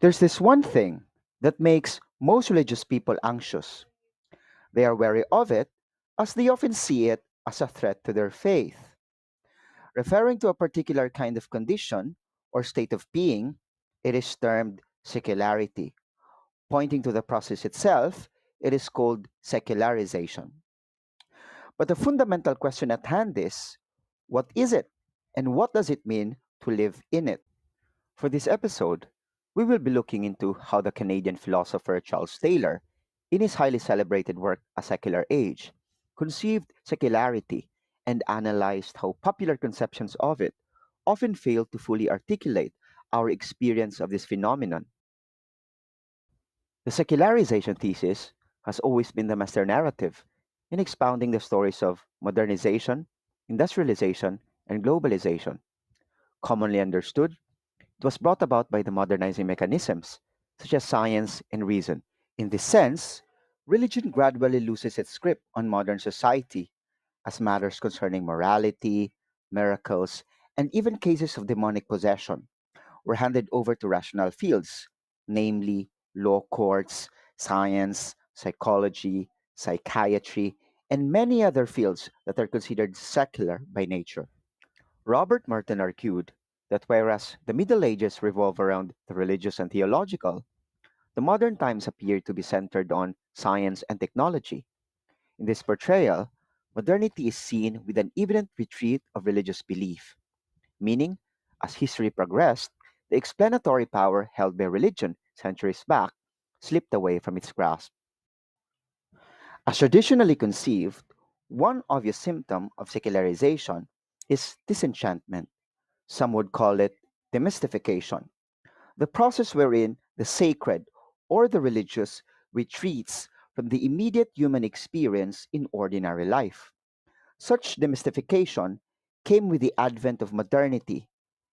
There's this one thing that makes most religious people anxious. They are wary of it as they often see it as a threat to their faith. Referring to a particular kind of condition or state of being, it is termed secularity. Pointing to the process itself, it is called secularization. But the fundamental question at hand is, what is it? And what does it mean to live in it? For this episode, we will be looking into how the Canadian philosopher Charles Taylor, in his highly celebrated work A Secular Age, conceived secularity and analyzed how popular conceptions of it often fail to fully articulate our experience of this phenomenon. The secularization thesis has always been the master narrative in expounding the stories of modernization, industrialization, and globalization. Commonly understood, it was brought about by the modernizing mechanisms, such as science and reason. In this sense, religion gradually loses its grip on modern society as matters concerning morality, miracles, and even cases of demonic possession were handed over to rational fields, namely law courts, science, psychology, psychiatry, and many other fields that are considered secular by nature. Robert Merton argued that whereas the Middle Ages revolve around the religious and theological, the modern times appear to be centered on science and technology. In this portrayal, modernity is seen with an evident retreat of religious belief, meaning, as history progressed, the explanatory power held by religion centuries back slipped away from its grasp. As traditionally conceived, one obvious symptom of secularization is disenchantment. Some would call it demystification, the process wherein the sacred or the religious retreats from the immediate human experience in ordinary life. Such demystification came with the advent of modernity,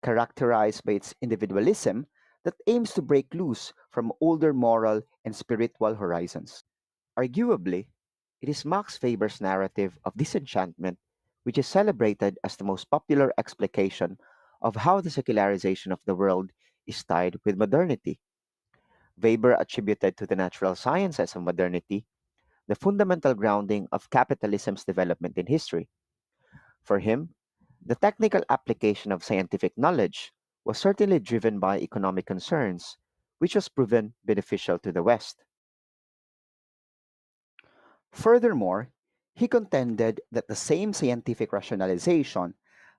characterized by its individualism that aims to break loose from older moral and spiritual horizons. Arguably, it is Max Weber's narrative of disenchantment which is celebrated as the most popular explication of how the secularization of the world is tied with modernity. Weber attributed to the natural sciences of modernity the fundamental grounding of capitalism's development in history. For him, the technical application of scientific knowledge was certainly driven by economic concerns, which was proven beneficial to the West. Furthermore, he contended that the same scientific rationalization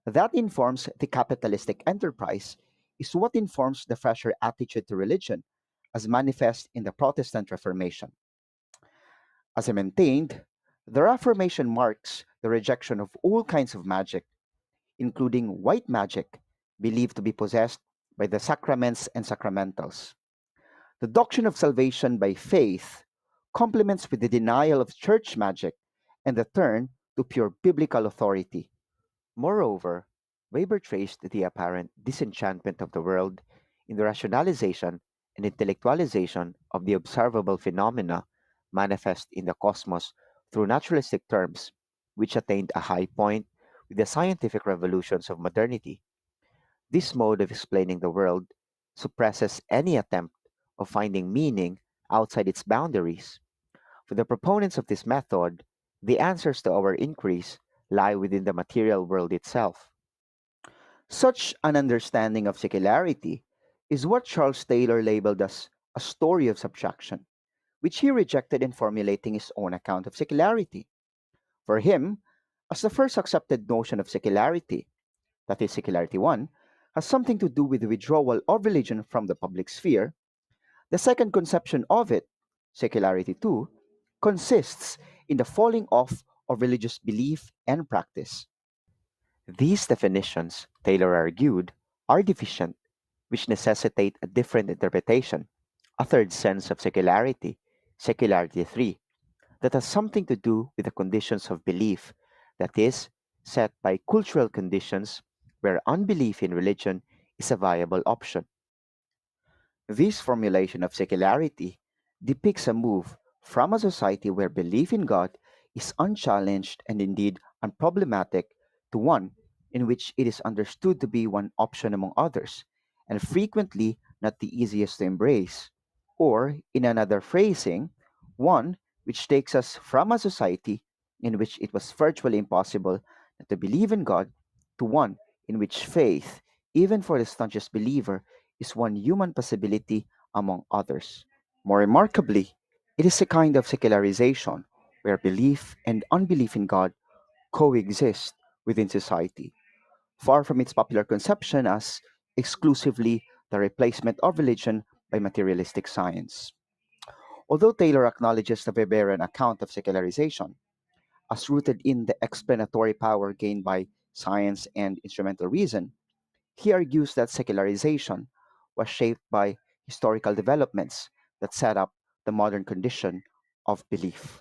that informs the capitalistic enterprise is what informs the fresher attitude to religion, as manifest in the Protestant Reformation. As I maintained, the Reformation marks the rejection of all kinds of magic, including white magic, believed to be possessed by the sacraments and sacramentals. The doctrine of salvation by faith complements with the denial of church magic and the turn to pure biblical authority. Moreover, Weber traced the apparent disenchantment of the world in the rationalization and intellectualization of the observable phenomena manifest in the cosmos through naturalistic terms, which attained a high point with the scientific revolutions of modernity. This mode of explaining the world suppresses any attempt of finding meaning outside its boundaries. For the proponents of this method, the answers to our inquiries lie within the material world itself. Such an understanding of secularity is what Charles Taylor labeled as a story of subtraction, which he rejected in formulating his own account of secularity. For him, as the first accepted notion of secularity, that is, secularity 1, has something to do with the withdrawal of religion from the public sphere, the second conception of it, secularity 2, consists in the falling off of religious belief and practice. These definitions, Taylor argued, are deficient, which necessitate a different interpretation, a third sense of secularity, secularity 3, that has something to do with the conditions of belief, that is, set by cultural conditions where unbelief in religion is a viable option. This formulation of secularity depicts a move from a society where belief in God is unchallenged and indeed unproblematic to one in which it is understood to be one option among others, and frequently not the easiest to embrace. Or, in another phrasing, one which takes us from a society in which it was virtually impossible not to believe in God to one in which faith, even for the staunchest believer, is one human possibility among others. More remarkably, it is a kind of secularization where belief and unbelief in God coexist within society, far from its popular conception as exclusively the replacement of religion by materialistic science. Although Taylor acknowledges the Weberian account of secularization as rooted in the explanatory power gained by science and instrumental reason, he argues that secularization was shaped by historical developments that set up the modern condition of belief.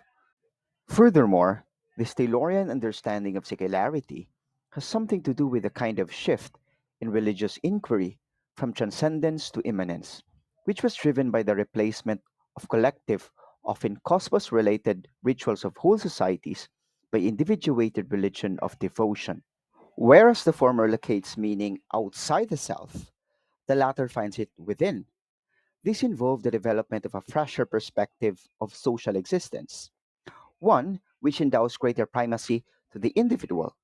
Furthermore, this Taylorian understanding of secularity has something to do with a kind of shift in religious inquiry from transcendence to immanence, which was driven by the replacement of collective, often cosmos related rituals of whole societies by individuated religion of devotion. Whereas the former locates meaning outside the self, the latter finds it within. This involved the development of a fresher perspective of social existence, one which endows greater primacy to the individual.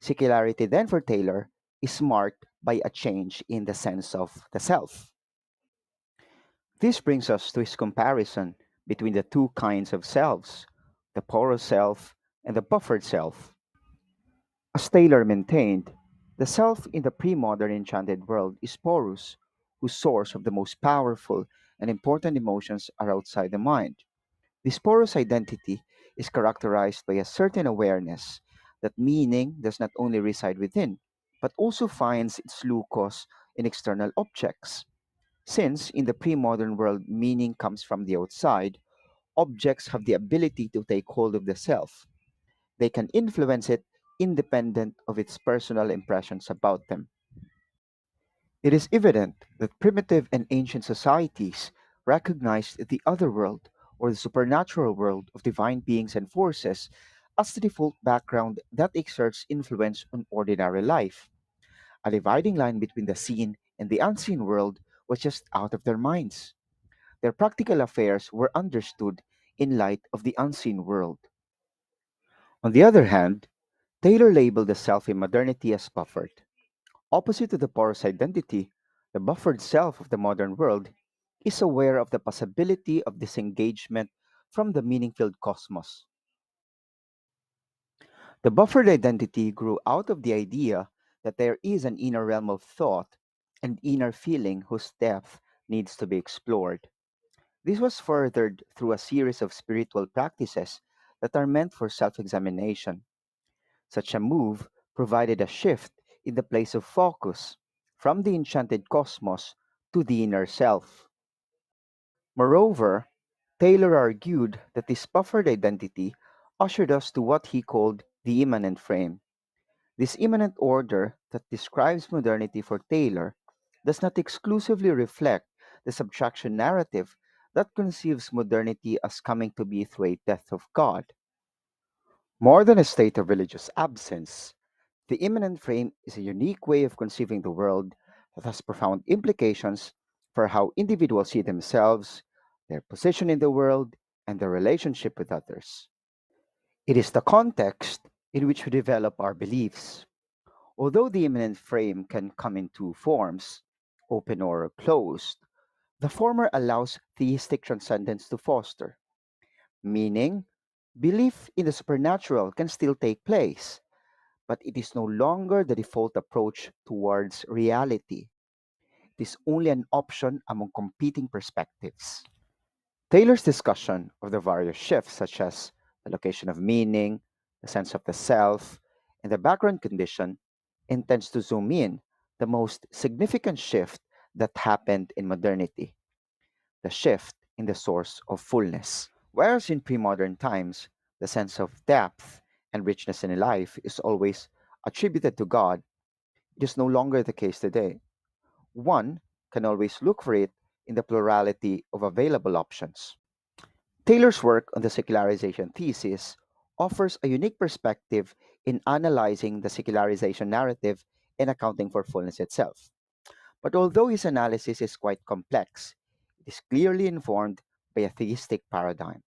Secularity, then, for Taylor, is marked by a change in the sense of the self. This brings us to his comparison between the two kinds of selves, the porous self and the buffered self. As Taylor maintained, the self in the pre modern enchanted world is porous, whose source of the most powerful and important emotions are outside the mind. This porous identity is characterized by a certain awareness that meaning does not only reside within, but also finds its locus in external objects. Since in the pre modern world meaning comes from the outside, objects have the ability to take hold of the self. They can influence it independent of its personal impressions about them. It is evident that primitive and ancient societies recognized the other world, or the supernatural world of divine beings and forces, as the default background that exerts influence on ordinary life. A dividing line between the seen and the unseen world was just out of their minds. Their practical affairs were understood in light of the unseen world. On the other hand, Taylor labeled the self in modernity as buffered. Opposite to the porous identity, the buffered self of the modern world is aware of the possibility of disengagement from the meaning filled cosmos. The buffered identity grew out of the idea that there is an inner realm of thought and inner feeling whose depth needs to be explored. This was furthered through a series of spiritual practices that are meant for self examination. Such a move provided a shift in the place of focus from the enchanted cosmos to the inner self. Moreover, Taylor argued that this buffered identity ushered us to what he called the immanent frame. This immanent order that describes modernity for Taylor does not exclusively reflect the subtraction narrative that conceives modernity as coming to be through a death of God. More than a state of religious absence, the immanent frame is a unique way of conceiving the world that has profound implications for how individuals see themselves, their position in the world, and their relationship with others. It is the context in which we develop our beliefs. Although the immanent frame can come in two forms, open or closed, the former allows theistic transcendence to foster, meaning belief in the supernatural can still take place, but it is no longer the default approach towards reality. It is only an option among competing perspectives. Taylor's discussion of the various shifts, such as the location of meaning, the sense of the self, and the background condition, intends to zoom in the most significant shift that happened in modernity, the shift in the source of fullness. Whereas in pre modern times, the sense of depth and richness in life is always attributed to God, it is no longer the case today. One can always look for it in the plurality of available options. Taylor's work on the secularization thesis offers a unique perspective in analyzing the secularization narrative and accounting for fullness itself. But although his analysis is quite complex, it is clearly informed by a theistic paradigm.